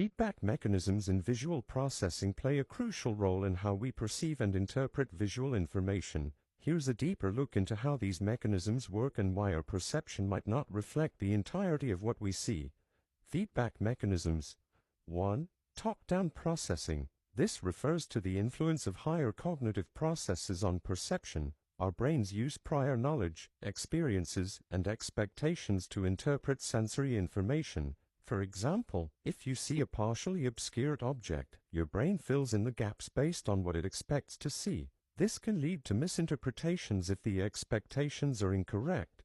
Feedback mechanisms in visual processing play a crucial role in how we perceive and interpret visual information. Here's a deeper look into how these mechanisms work and why our perception might not reflect the entirety of what we see. Feedback mechanisms. 1. Top-down processing. This refers to the influence of higher cognitive processes on perception. Our brains use prior knowledge, experiences, and expectations to interpret sensory information. For example, if you see a partially obscured object, your brain fills in the gaps based on what it expects to see. This can lead to misinterpretations if the expectations are incorrect.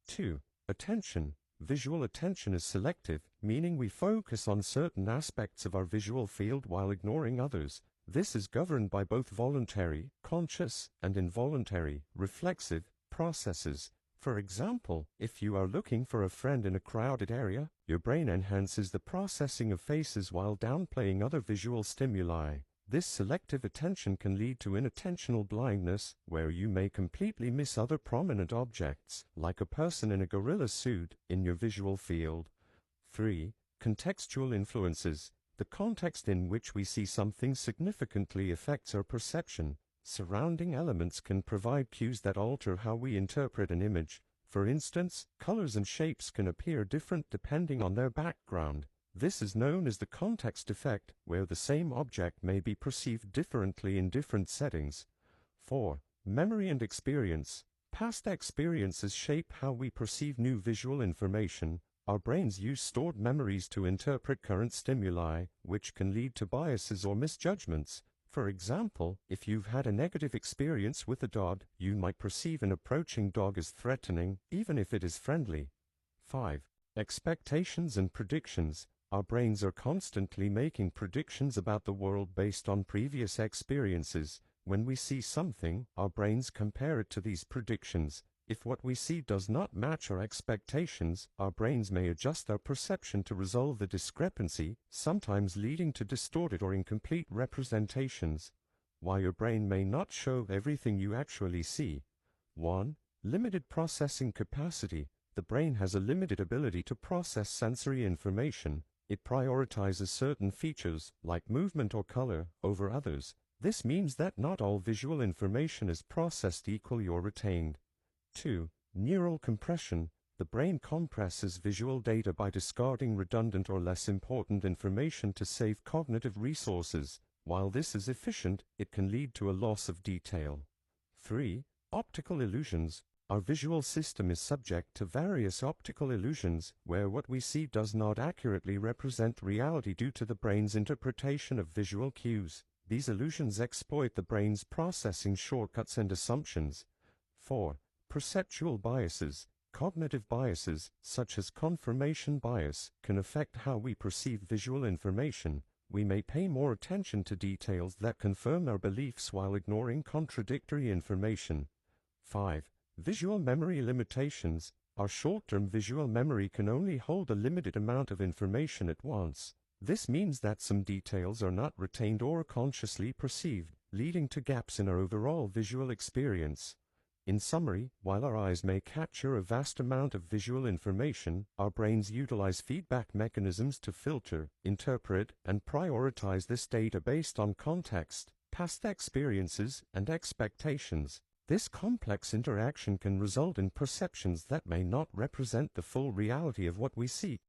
2. Attention. Visual attention is selective, meaning we focus on certain aspects of our visual field while ignoring others. This is governed by both voluntary, conscious, and involuntary, reflexive processes. For example, if you are looking for a friend in a crowded area, your brain enhances the processing of faces while downplaying other visual stimuli. This selective attention can lead to inattentional blindness, where you may completely miss other prominent objects, like a person in a gorilla suit, in your visual field. 3. Contextual influences. The context in which we see something significantly affects our perception. Surrounding elements can provide cues that alter how we interpret an image. For instance, colors and shapes can appear different depending on their background. This is known as the context effect, where the same object may be perceived differently in different settings. 4. Memory and experience. Past experiences shape how we perceive new visual information. Our brains use stored memories to interpret current stimuli, which can lead to biases or misjudgments. For example, if you've had a negative experience with a dog, you might perceive an approaching dog as threatening, even if it is friendly. 5. Expectations and predictions. Our brains are constantly making predictions about the world based on previous experiences. When we see something, our brains compare it to these predictions. If what we see does not match our expectations, our brains may adjust our perception to resolve the discrepancy, sometimes leading to distorted or incomplete representations. Why your brain may not show everything you actually see. 1. Limited processing capacity. The brain has a limited ability to process sensory information. It prioritizes certain features, like movement or color, over others. This means that not all visual information is processed equally or retained. 2. Neural compression. The brain compresses visual data by discarding redundant or less important information to save cognitive resources. While this is efficient, it can lead to a loss of detail. 3. Optical illusions. Our visual system is subject to various optical illusions, where what we see does not accurately represent reality due to the brain's interpretation of visual cues. These illusions exploit the brain's processing shortcuts and assumptions. 4. Perceptual biases. Cognitive biases, such as confirmation bias, can affect how we perceive visual information. We may pay more attention to details that confirm our beliefs while ignoring contradictory information. 5. Visual memory limitations. Our short-term visual memory can only hold a limited amount of information at once. This means that some details are not retained or consciously perceived, leading to gaps in our overall visual experience. In summary, while our eyes may capture a vast amount of visual information, our brains utilize feedback mechanisms to filter, interpret, and prioritize this data based on context, past experiences, and expectations. This complex interaction can result in perceptions that may not represent the full reality of what we see.